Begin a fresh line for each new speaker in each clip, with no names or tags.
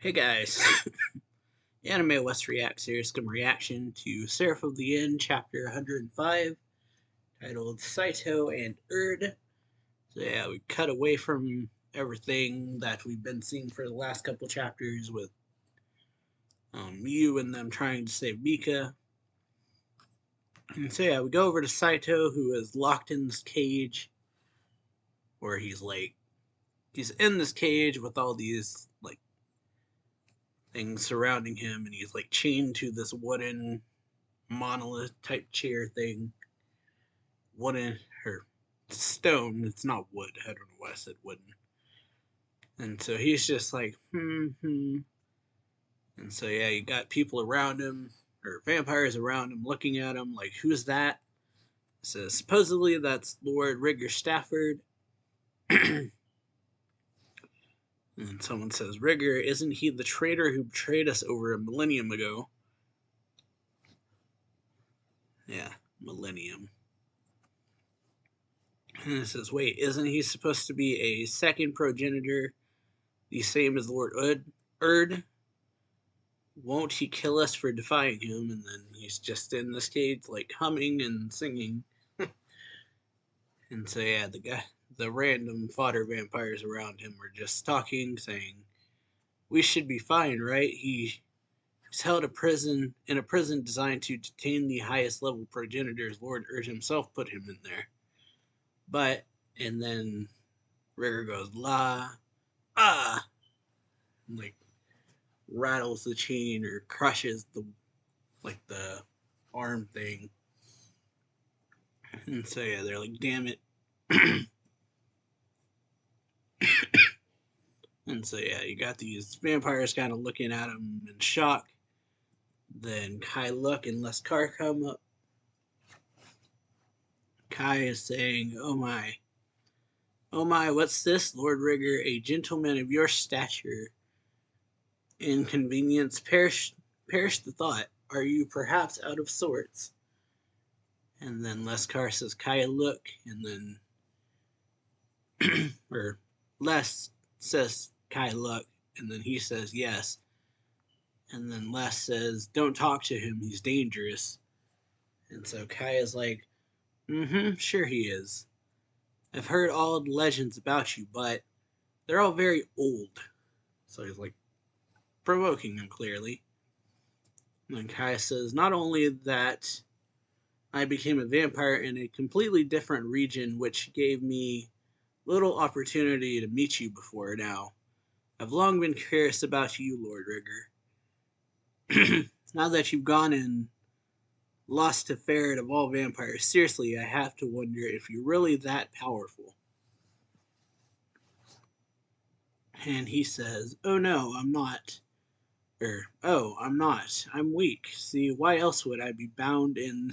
Hey guys, Anime West Reacts here. Some reaction to Seraph of the End, chapter 105, titled Saito and Erd. So yeah, we cut away from everything that we've been seeing for the last couple chapters with Yu and them trying to save Mika. And so yeah, we go over to Saito, who is locked in this cage, where he's in this cage with all these things surrounding him, and he's chained to this wooden monolith type chair thing. Wooden or stone. It's not wood. I don't know why I said wooden. And so he's just like, And so yeah, you got people around him, or vampires around him, looking at him like, who's that? So supposedly that's Lord Rigger Stafford. And someone says, Rigger, isn't he the traitor who betrayed us over a millennium ago? Yeah, millennium. And it says, wait, isn't he supposed to be a second progenitor, the same as Lord Erd? Won't he kill us for defying him? And then he's just in this cage, humming and singing. And so yeah, the random fodder vampires around him are just talking, saying, "We should be fine, right? He's held in a prison designed to detain the highest level progenitors. Lord Erd himself put him in there." But and then Rigger goes la ah, and, rattles the chain or crushes the arm thing. And so yeah, they're like, damn it. And so yeah, you got these vampires kind of looking at him in shock. Then Kai Luk and Leskar come up. Kai is saying, oh my, what's this, Lord Rigger? A gentleman of your stature. Inconvenience, perish the thought. Are you perhaps out of sorts? And then Leskar says, Kai Luk, and then or Les says Kai Luk, and then he says yes. And then Les says, don't talk to him, he's dangerous. And so Kai is like, sure he is. I've heard all the legends about you, but they're all very old. So he's provoking him clearly. And then Kai says, not only that I became a vampire in a completely different region, which gave me little opportunity to meet you before now. I've long been curious about you, Lord Rigger. Now that you've gone and lost to ferret of all vampires, seriously, I have to wonder if you're really that powerful. And he says, oh no, I'm not. Oh, I'm not. I'm weak. See, why else would I be bound in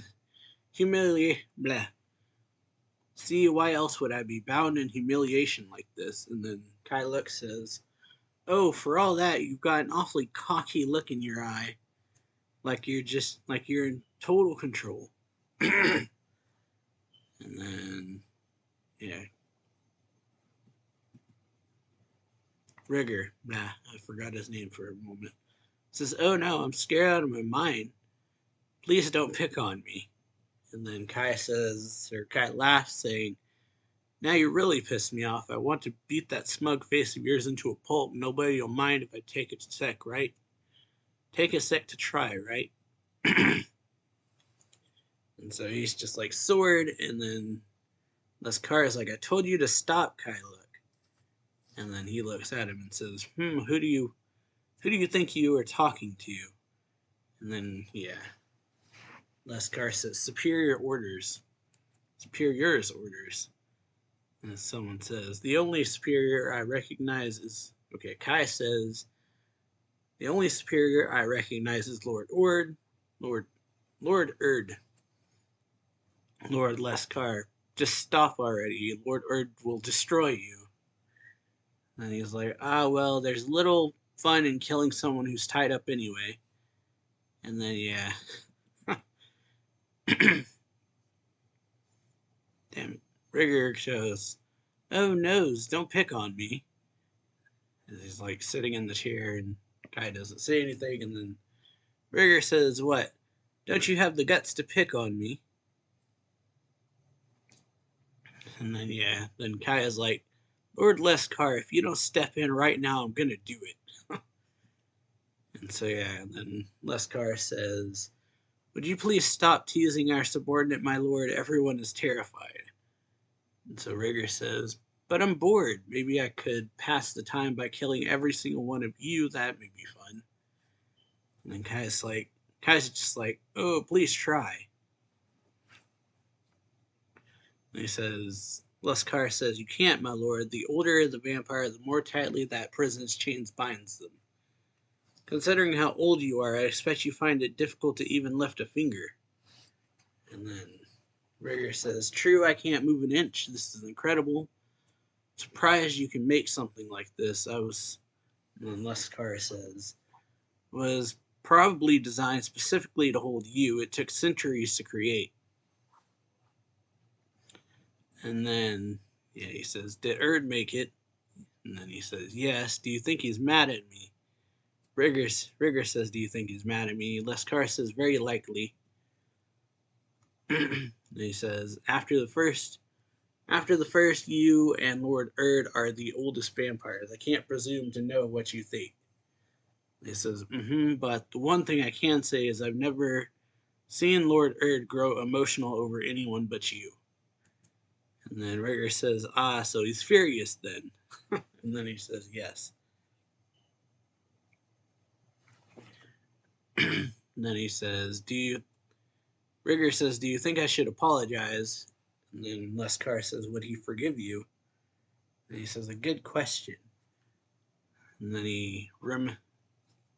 See, why else would I be bound in humiliation like this? And then Kai Luk says, oh, for all that, you've got an awfully cocky look in your eye. Like you're in total control. And then, yeah. Rigger, I forgot his name for a moment. Says, oh no, I'm scared out of my mind. Please don't pick on me. And then Kai laughs, saying, now you really pissed me off. I want to beat that smug face of yours into a pulp. Nobody will mind if I take a sec, right? Take a sec to try, right? And so he's just like, sword, and then Leskar is like, I told you to stop, Kai Luk. And then he looks at him and says, who do you think you are talking to? And then, yeah, Leskar says, superior's orders. And someone says, the only superior I recognize is, okay, Kai says, the only superior I recognize is Lord Erd. Lord Erd. Lord Leskar, just stop already. Lord Erd will destroy you. And he's like, well, there's little fun in killing someone who's tied up anyway. And then, yeah. Damn it. Rigger shows, oh, nose, don't pick on me. And he's sitting in the chair, and Kai doesn't say anything, and then Rigger says, "What? Don't you have the guts to pick on me?" And then, then Kai is like, "Lord Leskar, if you don't step in right now, I'm gonna do it." And so, and then Leskar says, "Would you please stop teasing our subordinate, my lord? Everyone is terrified." And so Rigger says, "But I'm bored. Maybe I could pass the time by killing every single one of you. That may be fun." And then Kai's just like, "Oh, please try." And he says, Leskar says, "You can't, my lord. The older the vampire, the more tightly that prison's chains binds them. Considering how old you are, I expect you find it difficult to even lift a finger." And then Rigger says, "True, I can't move an inch. This is incredible. Surprised you can make something like this. And then Leskar says, "Was probably designed specifically to hold you. It took centuries to create." And then, he says, "Did Erd make it?" And then he says, "Yes. Do you think he's mad at me?" Rigger says, "Do you think he's mad at me?" Leskar says, "Very likely." And he says, After the first, you and Lord Erd are the oldest vampires. I can't presume to know what you think." And he says, "But the one thing I can say is I've never seen Lord Erd grow emotional over anyone but you." And then Rigger says, "Ah, so he's furious then." And then he says, "Yes." And then he says, Rigger says, "Do you think I should apologize?" And then Leskar says, "Would he forgive you?" And he says, "A good question." And then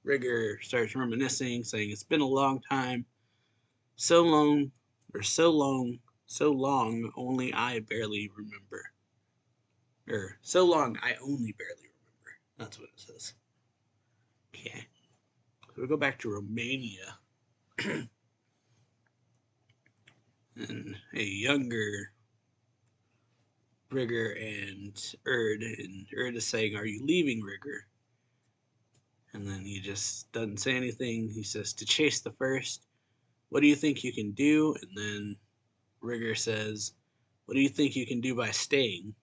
Rigger starts reminiscing, saying, "It's been a long time. So long, so long, only I barely remember." Or, "So long, I only barely remember." That's what it says. Okay. So we go back to Romania. And a younger Rigger and Erd is saying, "Are you leaving, Rigger?" And then he just doesn't say anything. He says, "To chase the first, what do you think you can do?" And then Rigger says, "What do you think you can do by staying?"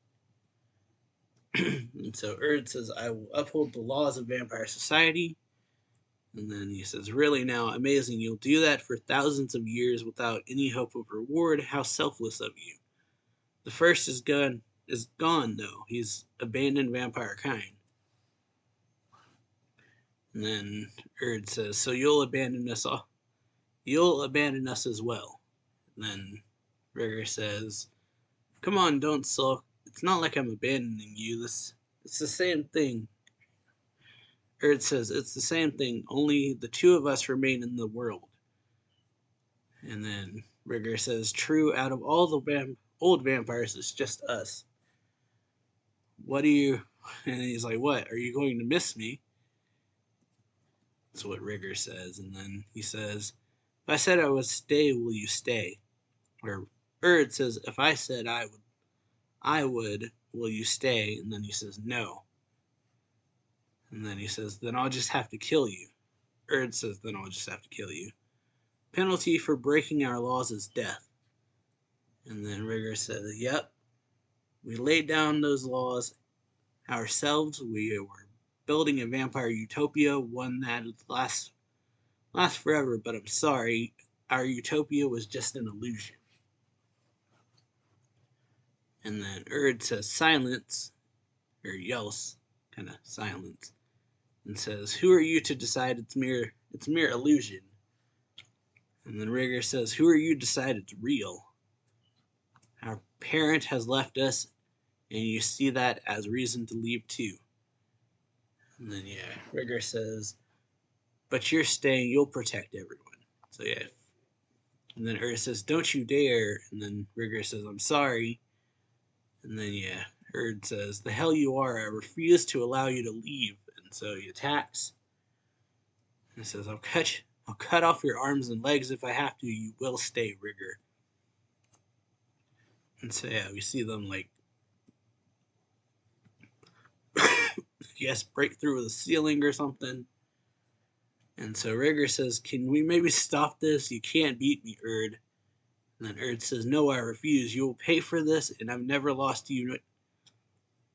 And so Erd says, "I will uphold the laws of vampire society." And then he says, "Really now, amazing. You'll do that for thousands of years without any hope of reward. How selfless of you. The first is gone, though. He's abandoned vampire kind." And then Erd says, "So you'll abandon us all? You'll abandon us as well?" And then Rigger says, "Come on, don't sulk. It's not like I'm abandoning you. It's the same thing." Erd says, "It's the same thing, only the two of us remain in the world." And then Rigger says, "True, out of all the old vampires, it's just us. What do you..." And he's like, "What? Are you going to miss me?" That's what Rigger says. And then he says, "If I said I would stay, will you stay?" Or Erd says, "If I said I would, will you stay?" And then he says, "No." And then he says, "Then I'll just have to kill you." Erd says, "Then I'll just have to kill you. Penalty for breaking our laws is death." And then Rigger says, "Yep, we laid down those laws ourselves. We were building a vampire utopia, one that lasts forever, but I'm sorry, our utopia was just an illusion." And then Erd says, "Silence," or yells, kind of silence, and says, "Who are you to decide it's mere illusion?" And then Rigger says, "Who are you to decide it's real? Our parent has left us, and you see that as reason to leave too." And then Rigger says, "But you're staying, you'll protect everyone." So and then Erd says, "Don't you dare." And then Rigger says, "I'm sorry." And then Erd says, "The hell you are, I refuse to allow you to leave." And so he attacks. And he says, I'll cut off your arms and legs if I have to. You will stay, Rigger." And so we see them like break through the ceiling or something. And so Rigger says, "Can we maybe stop this? You can't beat me, Erd." And then Erd says, "No, I refuse. You will pay for this, and I've never lost to you,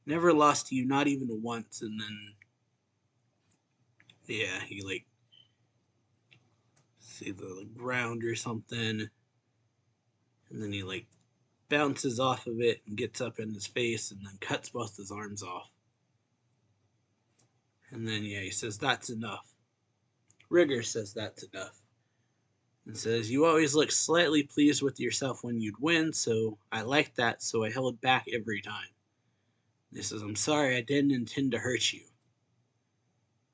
not even once." And then, yeah, he like see the ground or something, and then he like bounces off of it and gets up in his face, and then cuts both his arms off. And then, yeah, he says, "That's enough." Rigger says that's enough. And says, "You always look slightly pleased with yourself when you'd win, so I liked that, so I held back every time." And he says, "I'm sorry, I didn't intend to hurt you,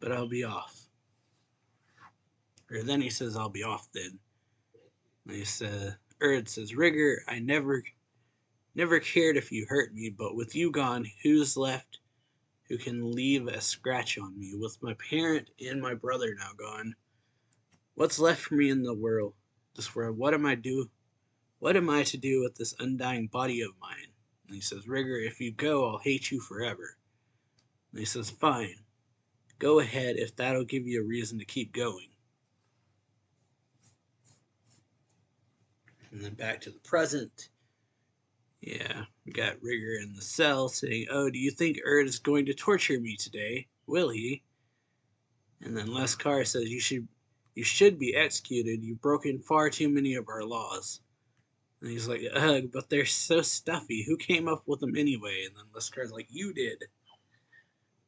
but I'll be off." Or then he says, "I'll be off then." And he says, Erd says, "Rigger, I never cared if you hurt me, but with you gone, who's left who can leave a scratch on me? With my parent and my brother now gone, what's left for me in the world? What am I to do with this undying body of mine?" And he says, "Rigger, if you go, I'll hate you forever." And he says, "Fine, go ahead if that'll give you a reason to keep going." And then back to the present. Yeah, we got Rigger in the cell saying, "Oh, do you think Erd is going to torture me today? Will he?" And then Leskar says, You should be executed. You've broken far too many of our laws." And he's like, "Ugh, but they're so stuffy. Who came up with them anyway?" And then Leskar's like, "You did."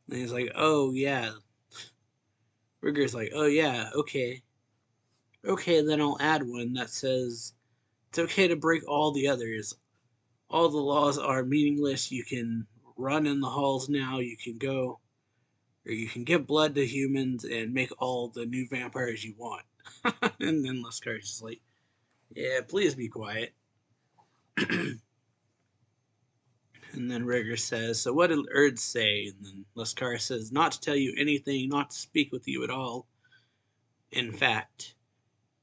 And he's like, "Oh, yeah." Rigger's like, "Oh, yeah, okay. Okay, then I'll add one that says it's okay to break all the others. All the laws are meaningless. You can run in the halls now. You can go, or you can give blood to humans and make all the new vampires you want." And then Leskar's just like, "Yeah, please be quiet." And then Rigger says, "So what did Erd say?" And then Leskar says, "Not to tell you anything, not to speak with you at all, in fact."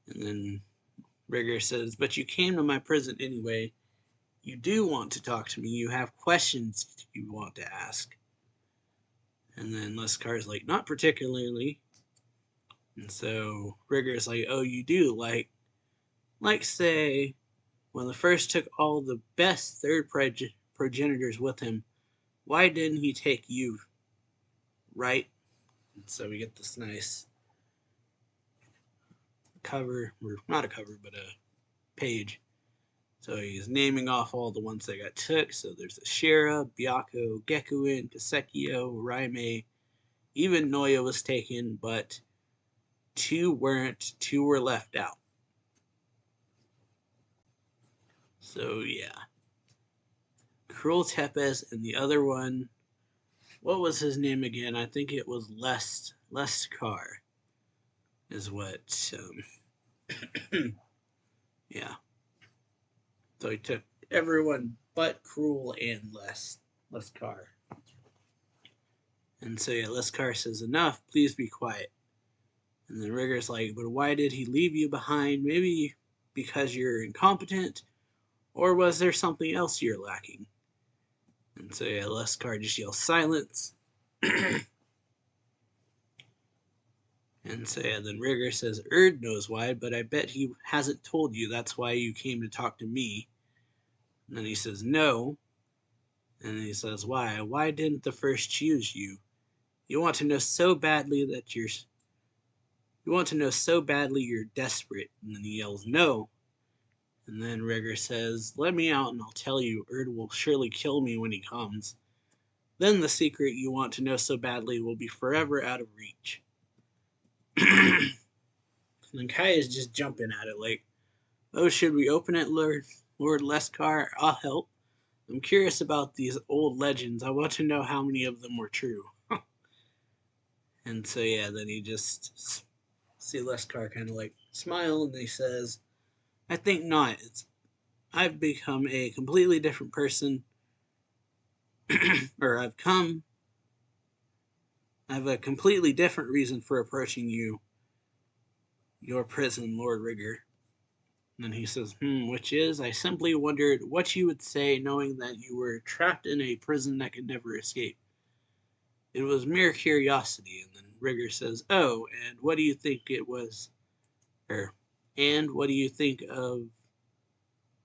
And then Rigger says, "But you came to my prison anyway. You do want to talk to me. You have questions you want to ask." And then Leskar's like, "Not particularly." And so Rigger's like, "Oh, you do? Like say, when the first took all the best third progenitors with him, why didn't he take you, right?" And so we get this nice cover, or not a cover, but a page. So he's naming off all the ones that got took. So there's Ashera, Byakko, Gekuin, Kasekio, Raime, even Noya was taken, but two weren't. Two were left out. So yeah, Cruel Tepes, and the other one, what was his name again? I think it was Leskar, is what. Yeah. So he took everyone but Cruel and Leskar. And so yeah, Leskar says, "Enough, please be quiet." And then Rigger's like, "But why did he leave you behind? Maybe because you're incompetent? Or was there something else you're lacking?" And so yeah, Leskar just yells, "Silence." And so yeah, then Rigger says, "Erd knows why, but I bet he hasn't told you that's why you came to talk to me." And then he says, "No." And then he says, "Why? Why didn't the first choose you? You want to know so badly that you're desperate." And then he yells, "No." And then Rigger says, "Let me out and I'll tell you. Erd will surely kill me when he comes. Then the secret you want to know so badly will be forever out of reach." And then Kai is just jumping at it like, "Oh, should we open it, Lord Leskar? I'll help. I'm curious about these old legends. I want to know how many of them were true." And so yeah, then he just see Leskar kind of like smile, and he says, "I think not. I've become a completely different person, or I have a completely different reason for approaching your prison, Lord Rigger." And then he says, "Which is, I simply wondered what you would say knowing that you were trapped in a prison that could never escape. It was mere curiosity." And then Rigger says, "Oh, and what do you think it was? And what do you think of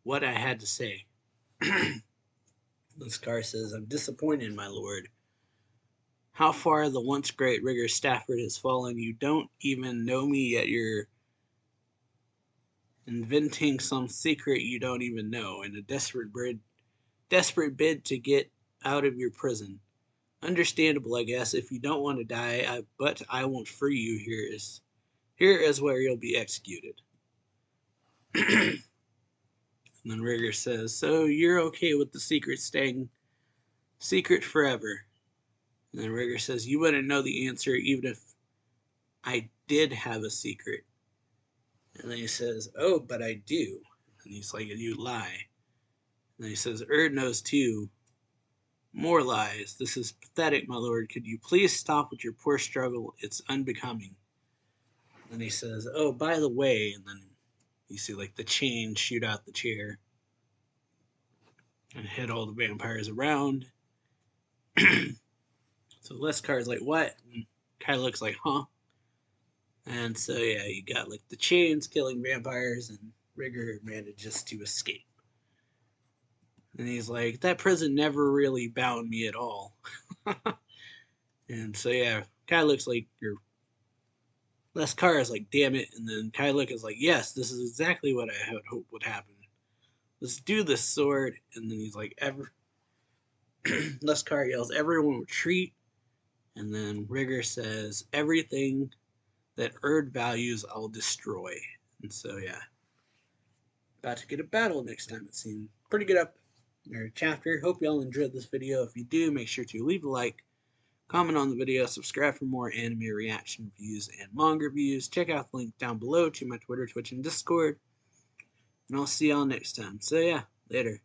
what I had to say?" The Scar says, "I'm disappointed, my lord. How far the once great Rigger Stafford has fallen. You don't even know me, yet you're inventing some secret you don't even know, in a desperate bid to get out of your prison. Understandable, I guess, if you don't want to die, but I won't free you. Here is where you'll be executed." And then Rigger says, "So you're okay with the secret staying secret forever?" And then Rigger says, "You wouldn't know the answer even if I did have a secret." And then he says, "Oh, but I do." And he's like, "You lie." And then he says, "Erd knows too. More lies. This is pathetic, my lord. Could you please stop with your poor struggle? It's unbecoming." And he says, "Oh, by the way," and then you see like the chain shoot out the chair and hit all the vampires around. So Lescar's like, "What?" And Kai looks like, "Huh?" And so yeah, you got like the chains killing vampires, and Rigger manages to escape. And he's like, "That prison never really bound me at all." And so yeah, Kai looks like your Lescar is like, "Damn it!" And then Kai is like, "Yes, this is exactly what I had hoped would happen. Let's do this, sword." And then he's like, Lescar yells, "Everyone retreat." And then Rigger says, "Everything that Erd values, I'll destroy." And so yeah, about to get a battle next time, it seemed. Pretty good up or chapter. Hope y'all enjoyed this video. If you do, make sure to leave a like, comment on the video, subscribe for more anime reaction reviews and manga reviews. Check out the link down below to my Twitter, Twitch, and Discord. And I'll see y'all next time. So yeah, later.